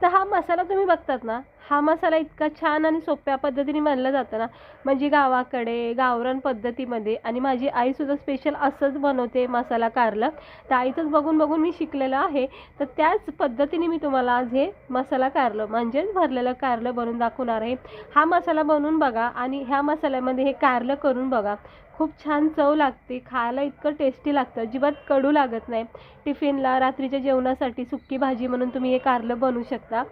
तर हा मसाला तुम्ही बघतात ना, हा मसाला इतका छान आणि सोप्या पद्धतीने बनला जातं ना, म्हणजे गावाकडे गावरान पद्धतीमध्ये. आणि माझी आईसुद्धा स्पेशल असंच बनवते मसाला कारलं. तर आईचंच बघून बघून मी शिकलेलं आहे. तर त्याच पद्धतीने मी तुम्हाला आज हे मसाला कारलं म्हणजेच भरलेलं कारलं बनवून दाखवणार आहे. हा मसाला बनवून बघा आणि ह्या मसाल्यामध्ये हे कारलं करून बघा. खूप छान चव लागते, खायला इतकं टेस्टी लागतं, अजिबात कडू लागत नाही. टिफिनला, रात्रीच्या जेवणासाठी सुक्की भाजी म्हणून तुम्ही हे कारलं बनवू शकता.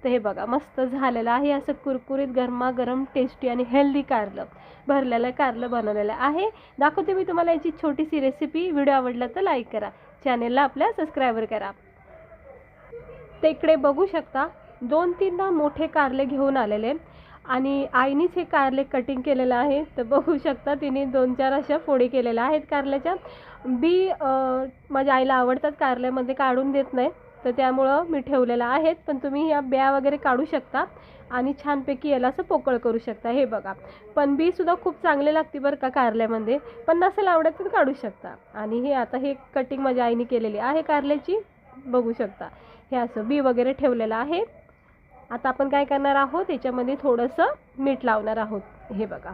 तर हे बघा मस्त झालेलं आहे, असं कुरकुरीत गरमागरम टेस्टी आणि हेल्दी कारलं, भरलेलं कारलं बनवलेलं आहे. दाखवते मी तुम्हाला याची छोटीशी रेसिपी. व्हिडिओ आवडला तर लाईक करा, चॅनेलला आपल्या सबस्क्राईबर करा. ते इकडे बघू शकता 2-3 मोठे कारले घेऊन आलेले आणि आईनीच हे कारले कटिंग केलेलं आहे. तर बघू शकता तिने 2-4 अशा फोडी केलेल्या आहेत कारल्याच्या. बी माझ्या आईला आवडतात कारल्यामध्ये, काढून देत नाही, तर त्यामुळं मी ठेवलेलं आहेत. पण तुम्ही ह्या ब्या वगैरे काढू शकता आणि छानपैकी याला असं पोकळ करू शकता. हे बघा, पण बीसुद्धा खूप चांगले लागते बरं का कारल्यामध्ये, पण नसेल आवडत तर काढू शकता. आणि हे आता हे कटिंग माझ्या आईने केलेली आहे कारल्याची, बघू शकता. हे असं बी वगैरे ठेवलेलं आहे. आता आपण काय करणार आहोत, याच्यामध्ये थोडंसं मीठ लावणार आहोत. हे बघा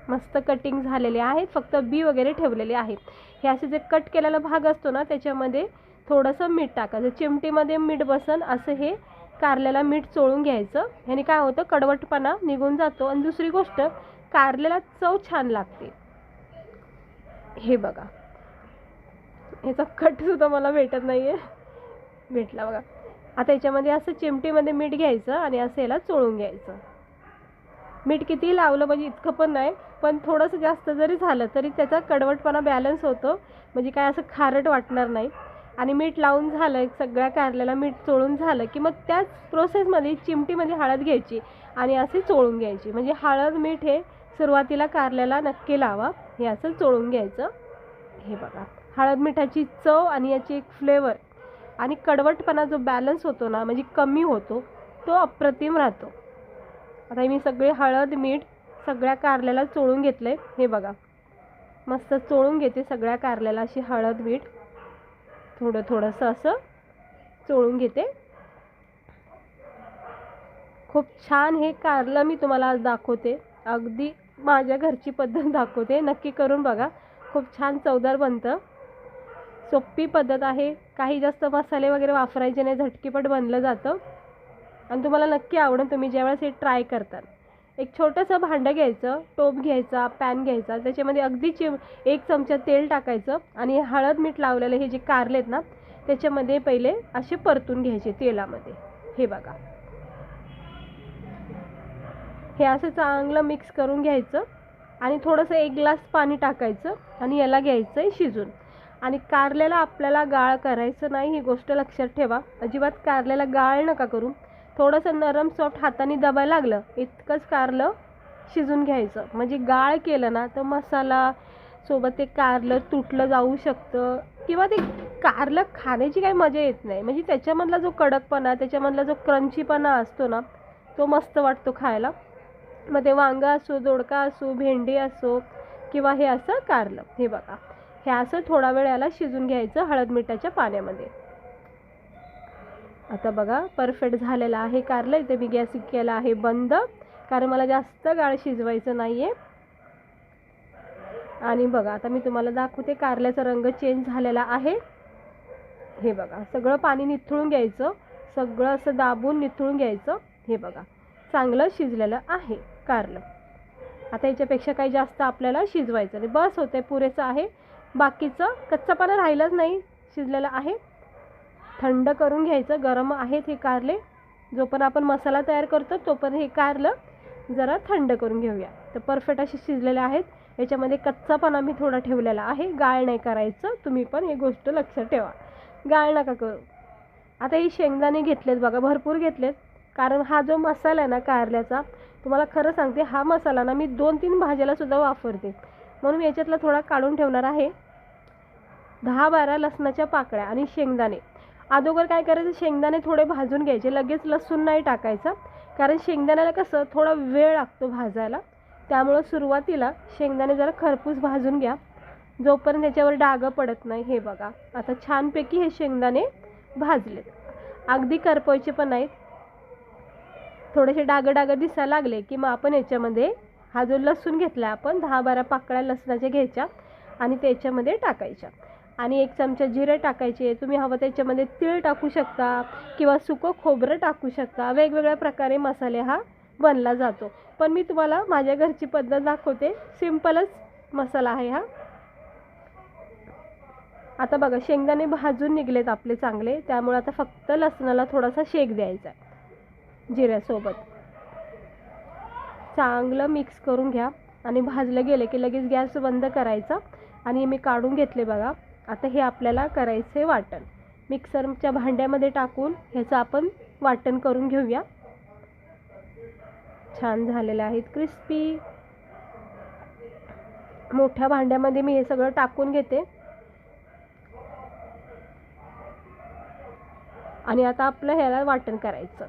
मस्त कटिंग झालेले आहेत, फक्त बी वगैरे ठेवलेले आहे. हे असे जे कट केलेला भाग असतो ना, त्याच्यामध्ये थोडंसं मीठ टाकायचं, चिमटीमध्ये मीठ बसन असं हे कारल्याला मीठ चोळून घ्यायचं. ह्याने काय होतं, कडवटपणा निघून जातो आणि दुसरी गोष्ट कारल्याला चव छान लागते. हे बघा, ह्याचा कटसुद्धा मला भेटत नाही आहे, भेटला बघा. आता याच्यामध्ये असं चिमटीमध्ये मीठ घ्यायचं आणि असं याला चोळून घ्यायचं. मीठ किती लावलं म्हणजे इतकं पण नाही, पण थोडंसं जास्त जरी झालं तरी त्याचा कडवटपणा बॅलन्स होतो, म्हणजे काय असं खारट वाटणार नाही. आणि मीठ लावून झालं, सगळ्या कारल्याला मीठ चोळून झालं की मग त्याच प्रोसेसमध्ये चिमटीमध्ये हळद घ्यायची आणि असे चोळून घ्यायची. म्हणजे हळद मीठ हे सुरुवातीला कारल्याला नक्की लावा, हे असं चोळून घ्यायचं. हे बघा, हळद मिठाची चव आणि याची एक फ्लेवर आणि कडवटपणा जो बॅलन्स होतो ना, म्हणजे कमी होतो, तो अप्रतिम राहतो. आता मी सगळे हळद मीठ सगळ्या कारल्याला चोळून घेतले. हे बघा मस्त चोळून घेते सगळ्या कारल्याला, अशी हळद मीठ थोडं थोडंसं असं चोळून घेते. खूप छान हे कारलं मी तुम्हाला आज दाखवते, अगदी माझ्या घरची पद्धत दाखवते, नक्की करून बघा, खूप छान चवदार बनतं. सोपी पद्धत आहे, काही जास्त मसाले वगैरे वापरायचे नाही, झटकीपट बनलं जातं आणि तुम्हाला नक्की आवडेल तुम्ही ज्यावेळेस हे ट्राय करताल. एक छोटंसं भांडं घ्यायचं, टोप घ्यायचा, पॅन घ्यायचा, त्याच्यामध्ये अगदी 1 चमचा तेल टाकायचं आणि हळद मीठ लावलेले हे जे कारले आहेत ना, त्याच्यामध्ये पहिले असे परतून घ्यायचे तेलामध्ये. हे बघा, हे असं चांगलं मिक्स करून घ्यायचं आणि थोडंसं 1 ग्लास पाणी टाकायचं आणि याला घ्यायचं आहे शिजून. आणि कारल्याला आपल्याला गाळ करायचं नाही, ही गोष्ट लक्षात ठेवा, अजिबात कारल्याला गाळ नका करू. थोडंसं नरम सॉफ्ट हाताने दबायला लागलं इतकंच कारलं शिजून घ्यायचं. म्हणजे गाळ केलं ना तर मसाला सोबत ते कारलं तुटलं जाऊ शकतं किंवा ते कारलं खाण्याची काही मजा येत नाही. म्हणजे त्याच्यामधला जो कडकपणा, त्याच्यामधला जो क्रंचीपणा असतो ना, तो मस्त वाटतो खायला. मग ते वांगा असो, दोडका असो, भेंडी असो किंवा हे असं कारलं. हे बघा, हे असं थोडा वेळ याला शिजून घ्यायचं हळद मिठाच्या पाण्यामध्ये. आता बघा परफेक्ट झालेला आहे कारलं. इथे मी गॅस केला आहे बंद, कारण मला जास्त गाळ शिजवायचं नाही आहे. आणि बघा आता मी तुम्हाला दाखवते, कारल्याचा रंग चेंज झालेला आहे. हे बघा, सगळं पाणी निथळून घ्यायचं, सगळं असं दाबून निथळून घ्यायचं. हे बघा चांगलं शिजलेलं आहे कारलं. आता याच्यापेक्षा काही जास्त आपल्याला शिजवायचं नाही, बस होते, पुरेसं आहे. बाकीचं कच्चापणा राहिलाच नाही, शिजलेलं आहे. थंड करून घ्यायचं, गरम आहेत हे कारले. जो पण आपण मसाला तयार करतो तो पण हे कारलं जरा थंड करून घेऊया. तर परफेक्ट असे शिजलेले आहेत. याच्यामध्ये कच्चापणा मी थोडा ठेवलेला आहे, गाळ नाही करायचं. तुम्ही पण ही गोष्ट लक्षात ठेवा, गाळ नका करू. आता ही शेंगदाणे घेतलेत बघा, भरपूर घेतलेत, कारण हा जो मसाला आहे ना कारल्याचा, तुम्हाला खरं सांगते, हा मसाला ना मी 2-3 भाज्याला सुद्धा वापरते, म्हणून मी याच्यातला थोडा काढून ठेवणार आहे. 10-12 लसणाच्या पाकळ्या आणि शेंगदाणे. अगोदर काय करायचं, शेंगदाणे थोडे भाजून घ्यायचे, लगेच लसूण नाही टाकायचं, कारण शेंगदाण्याला कसं थोडा वेळ लागतो भाजायला. त्यामुळं सुरुवातीला शेंगदाणे जरा खरपूस भाजून घ्या, जोपर्यंत त्याच्यावर डाग पडत नाही. हे बघा आता छानपैकी हे शेंगदाणे भाजलेत, अगदी करपवायचे पण नाहीत. थोडेसे डाग दिसायला लागले की मग आपण याच्यामध्ये हा जो लसूण घेतला आपण 10-12 पाकळ्या लसणाच्या घ्यायच्या आणि त्याच्यामध्ये टाकायच्या आणि 1 चमचा जिरे टाकायचे. तुम्ही हवं त्याच्यामध्ये तीळ टाकू शकता किंवा सुकं खोबरं टाकू शकता. वेगवेगळ्या प्रकारे मसाले हा बनला जातो, पण मी तुम्हाला माझ्या घरची पद्धत दाखवते. सिम्पलच मसाला आहे हा. आता बघा शेंगदाणे भाजून निघलेत आपले चांगले, त्यामुळे आता फक्त लसणाला थोडासा शेक द्यायचा आहे जिऱ्यासोबत. चांगलं मिक्स करून घ्या आणि भाजलं गेले की लगेच गॅस बंद करायचा आणि मी काढून घेतले बघा. आता हे आपल्याला करायचे वाटण. मिक्सरच्या भांड्यामध्ये टाकून ह्याचं आपण वाटण करून घेऊया. छान झालेले आहेत क्रिस्पी. मोठ्या भांड्यामध्ये मी हे सगळं टाकून घेते आणि आता आपलं ह्याला वाटण करायचं.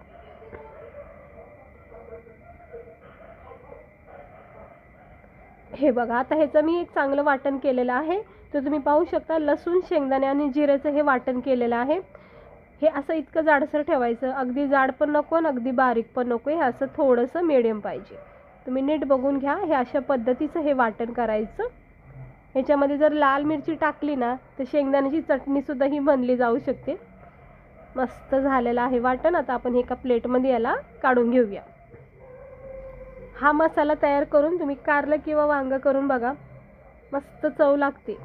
हे बघा आता ह्याचं मी एक चांगलं वाटण केलेलं आहे. तर तुम्ही पाहू शकता लसूण, शेंगदाणे आणि जिऱ्याचं हे वाटण केलेलं आहे. हे असं इतकं जाडसर ठेवायचं, अगदी जाड पण नको आणि अगदी बारीक पण नको. हे असं थोडंसं मिडियम पाहिजे. तुम्ही नीट बघून घ्या. हे अशा पद्धतीचं हे वाटण करायचं. ह्याच्यामध्ये जर लाल मिरची टाकली ना तर शेंगदाण्याची चटणीसुद्धा ही बनली जाऊ शकते. मस्त झालेलं आहे वाटण. आता आपण एका प्लेटमध्ये याला काढून घेऊया. हा मसाला तयार करून तुम्ही कारलं किंवा वांगं करून बघा, मस्त चव लागते.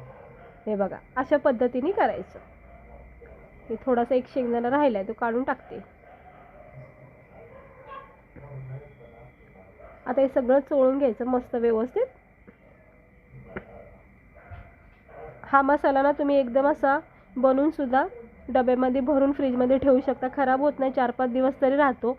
हे बघा अशा पद्धतीने करायचं. हे थोडासा एक शेंगदाणा राहिला आहे तो काढून टाकते. आता हे सगळं चोळून घ्यायचं मस्त व्यवस्थित. हा मसाला ना तुम्ही एकदम असा बनवून सुद्धा डब्यामध्ये भरून फ्रीजमध्ये ठेवू शकता. खराब होत नाही, 4-5 दिवस तरी राहतो.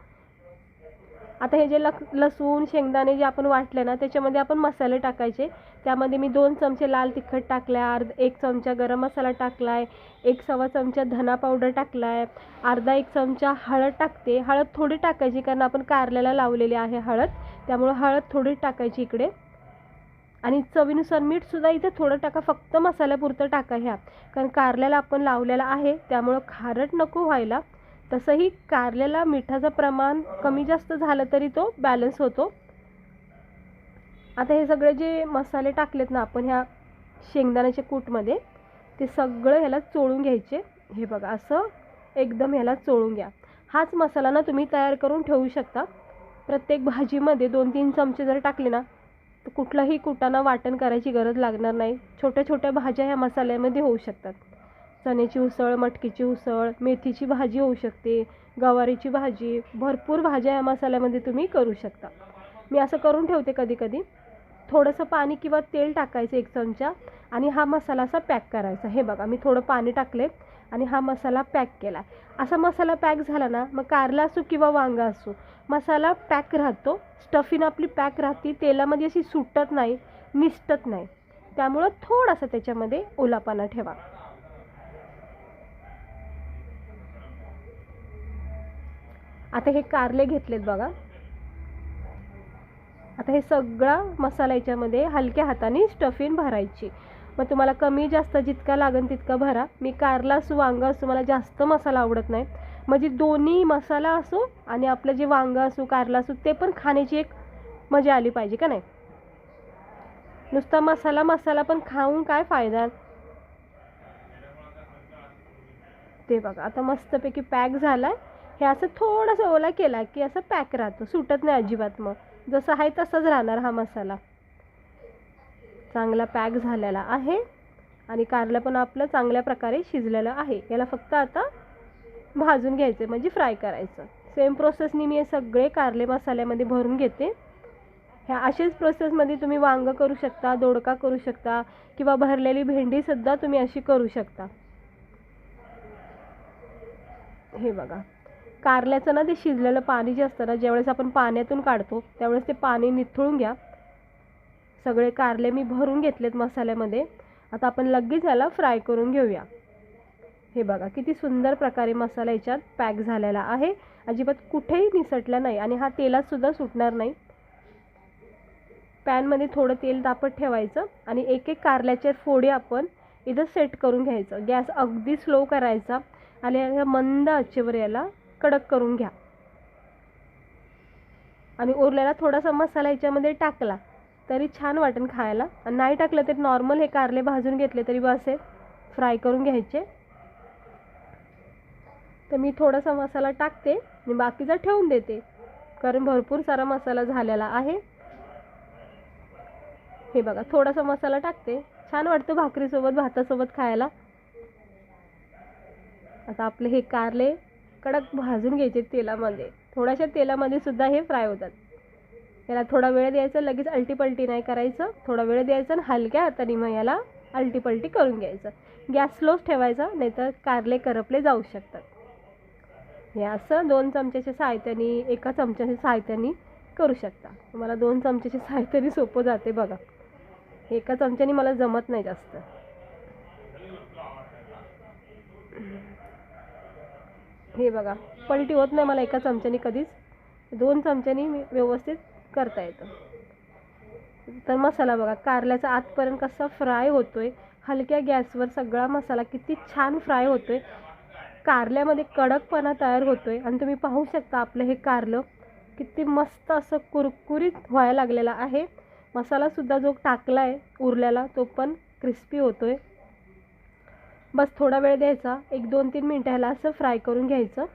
आता हे जे लसूण शेंगदाणे जे आपण वाटले ना त्याच्यामध्ये आपण मसाले टाकायचे. त्यामध्ये मी 2 चमचे लाल तिखट टाकलाय, 1 चमचा गरम मसाला टाकलाय, 1 चमचा धना पावडर टाकलाय, अर्धा 1 चमचा हळद टाकते. हळद थोडी टाकायची कारण आपण कारल्याला लावलेली आहे हळद, त्यामुळे हळद थोडी टाकायची इकडे. आणि चवीनुसार मीठसुद्धा इथे थोडं टाका, फक्त मसाल्यापुरतं टाका ह्या, कारण कारल्याला आपण लावलेला आहे त्यामुळं खारट नको व्हायला. तसंही कारल्याला मिठाचं प्रमाण कमी जास्त झालं तरी तो बॅलन्स होतो. आता हे सगळे जे मसाले टाकलेत ना आपण ह्या शेंगदाण्याच्या कूटमध्ये, ते सगळं ह्याला चोळून घ्यायचे. हे बघा असं एकदम ह्याला चोळून घ्या. हाच मसाला ना तुम्ही तयार करून ठेवू शकता. प्रत्येक भाजीमध्ये 2-3 चमचे जर टाकले ना तर कुठलाही कुटाणा वाटण करायची गरज लागणार नाही. छोट्या छोट्या भाज्या ह्या मसाल्यामध्ये होऊ शकतात. चण्याची उसळ, मटकीची उसळ, मेथीची भाजी होऊ शकते, गवारीची भाजी, भरपूर भाज्या ह्या मसाल्यामध्ये तुम्ही करू शकता. मी असं करून ठेवते कधी कधी. थोडंसं पाणी किंवा तेल टाकायचं 1 चमचा आणि हा मसाला असा पॅक करायचा. हे बघा मी थोडं पाणी टाकले आणि हा मसाला पॅक केला. असा मसाला पॅक झाला ना मग कारला असो किंवा वांगा असो, मसाला पॅक राहतो. स्टफिंग आपली पॅक राहते, तेलामध्ये अशी सुटत नाही, निसटत नाही. त्यामुळं थोडासा त्याच्यामध्ये ओलापणा ठेवा. आता हे कारले घेतलेत बघा. आता हे सगळा मसाला याच्यामध्ये हलक्या हाताने स्टफिंग भरायची. मग तुम्हाला कमी जास्त जितका लागेल तितका भरा. मी कारला असो वांगा असो मला जास्त मसाला आवडत नाही, म्हणजे दोन्ही मसाला असो आणि आपलं जे वांगा असो कारला असो ते पण खाण्याची एक मजा आली पाहिजे का नाही. नुसता मसाला पण खाऊन काय फायदा. ते बघा आता मस्तपैकी पॅक झालाय. हे असं थोडंसं ओला केला की असं पॅक राहतं, सुटत नाही अजिबात. मग जसं आहे तसंच राहणार हा मसाला. चांगला पॅक झालेला आहे आणि कारलं पण आपलं चांगल्या प्रकारे शिजलेलं आहे. याला फक्त आता भाजून घ्यायचं म्हणजे फ्राय करायचं. सेम प्रोसेसनी मी हे सगळे कारले मसाल्यामध्ये भरून घेते. ह्या अशाच प्रोसेसमध्ये तुम्ही वांगं करू शकता, दोडका करू शकता किंवा भरलेली भेंडीसुद्धा तुम्ही अशी करू शकता. हे बघा कारल्याचं ना ते शिजलेलं पाणी जे असतं ना, ज्यावेळेस आपण पाण्यातून काढतो त्यावेळेस ते पाणी निथळून घ्या. सगळे कारले मी भरून घेतलेत मसाल्यामध्ये. आता आपण लगेच याला फ्राय करून घेऊया. हे बघा किती सुंदर प्रकारे मसाला याच्यात पॅक झालेला आहे, अजिबात कुठेही निसटला नाही आणि हा तेलातसुद्धा सुटणार नाही. पॅनमध्ये थोडं तेल तापत ठेवायचं आणि एक एक कारल्याच्या फोडी आपण इथं सेट करून घ्यायचं. गॅस अगदी स्लो करायचा आणि मंद आचेवर याला कडक करून घ्या. आणि उरलेला थोडासा मसाला ह्याच्यामध्ये टाकला तरी छान वाटेल खायला. आणि नाही टाकलं तर नॉर्मल हे कारले भाजून घेतले तरी बस आहे, फ्राय करून घ्यायचे. तर मी थोडासा मसाला टाकते आणि बाकीचा ठेवून देते, कारण भरपूर सारा मसाला झालेला आहे. हे बघा, थोडासा मसाला टाकते, छान वाटतं भाकरीसोबत भातासोबत खायला. आता आपले हे कारले कडक भाजून घ्यायचे तेलामध्ये, थोड्याशा तेलामध्ये सुद्धा हे फ्राय होतात. याला थोडा वेळ द्यायचा, लगेच अलटीपलटी नाही करायचं, थोडा वेळ द्यायचा आणि हलक्या हाताने मग याला अलटीपलटी करून घ्यायचं. गॅस स्लोच ठेवायचा, नाहीतर कारले करपले जाऊ शकतात. हे असं 2 चमच्याच्या सहाय्याने, 1 चमच्याच्या सहाय्याने करू शकता. मला 2 चमच्याच्या सहाय्याने सोपं जाते बघा, 1 चमच्याने मला जमत नाही जास्त. हे बघा, पलटी होत नाही मला 1 चमच्याने कधीच, 2 चमच्याने मी व्यवस्थित करता येतं. तर मसाला बघा कारल्याचा आतपर्यंत कसा फ्राय होतोय, हलक्या गॅसवर सगळा मसाला किती छान फ्राय होतोय, कारल्यामध्ये कडकपणा तयार होतोय. आणि तुम्ही पाहू शकता आपलं हे कारलं किती मस्त असं कुरकुरीत व्हायला लागलेला आहे. मसालासुद्धा जो टाकला आहे उरलेला तो पण क्रिस्पी होतोय. बस थोडा वेळ द्यायचा, 1-2-3 मिनटं ह्याला असं फ्राय करून घ्यायचं.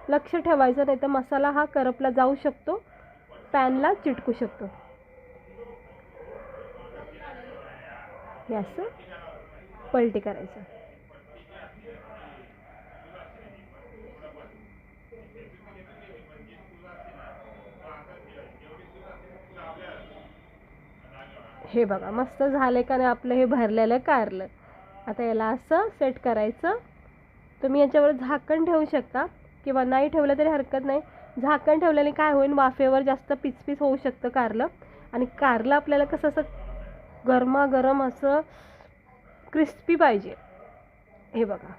लक्ष ठेवायचं, नाही तर मसाला हा करपला जाऊ शकतो, पॅनला चिटकू शकतो. हे असं पलटी करायचं. हे बघा मस्त झाले का नाही आपलं हे भरलेलं कारलं. आता याला असं सेट करायचं. तुम्ही याच्यावर झाकण ठेवू शकता किंवा नाही ठेवलं तरी हरकत नाही. झाकण ठेवल्याने काय होईल, वाफेवर जास्त पिचपिच होऊ शकतं कारलं. आणि कारलं आपल्याला कसं असं गरमागरम असं क्रिस्पी पाहिजे. हे बघा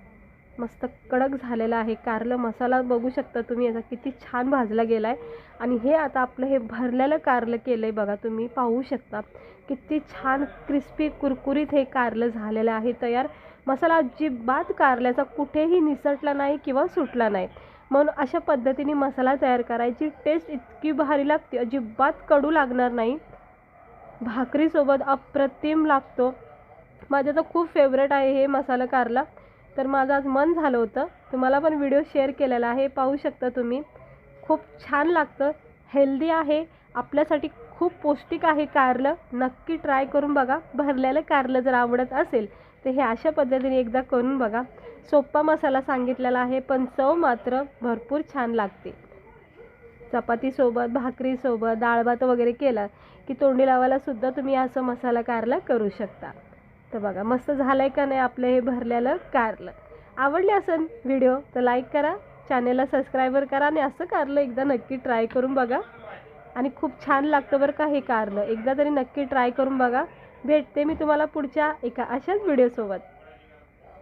मस्त कडक झालेलं आहे कारलं. मसाला बघू शकता तुम्ही याचा किती छान भाजला गेला आहे. आणि हे आता आपलं हे भरलेलं कारलं केलं आहे बघा, तुम्ही पाहू शकता किती छान क्रिस्पी कुरकुरीत हे कारलं झालेलं आहे तयार. मसाला अजिबात कारल्याचा कुठेही निसटला नाही किंवा सुटला नाही. म्हणून अशा पद्धतीने मसाला तयार करायची. टेस्ट इतकी भारी लागते, अजिबात कडू लागणार नाही, भाकरीसोबत अप्रतिम लागतो. माझं तर खूप फेवरेट आहे हे मसाला कारला. तर माझं आज मन झालं होतं, तुम्हाला पण व्हिडिओ शेअर केलेला आहे, पाहू शकता तुम्ही. खूप छान लागतं, हेल्दी आहे, आपल्यासाठी खूप पौष्टिक आहे कारलं. नक्की ट्राय करून बघा. भरलेलं कारलं जर आवडत असेल तर हे अशा पद्धतीने एकदा करून बघा. सोपा मसाला सांगितलेला आहे, पण चव मात्र भरपूर छान लागते. चपातीसोबत, भाकरीसोबत, डाळ भात वगैरे केला की तोंडी लावायला सुद्धा तुम्ही असं मसाला कारला करू शकता. तर बघा मस्त झालं आहे का नाही आपलं हे भरलेलं कारलं. आवडले असेल व्हिडिओ तर लाईक करा, चॅनेलला सबस्क्राईबर करा आणि असं कारलं एकदा नक्की ट्राय करून बघा. आणि खूप छान लागतं बरं का हे कारलं, एकदा तरी नक्की ट्राय करून बघा. भेटते मी तुम्हाला पुढच्या एका अशाच व्हिडिओसोबत.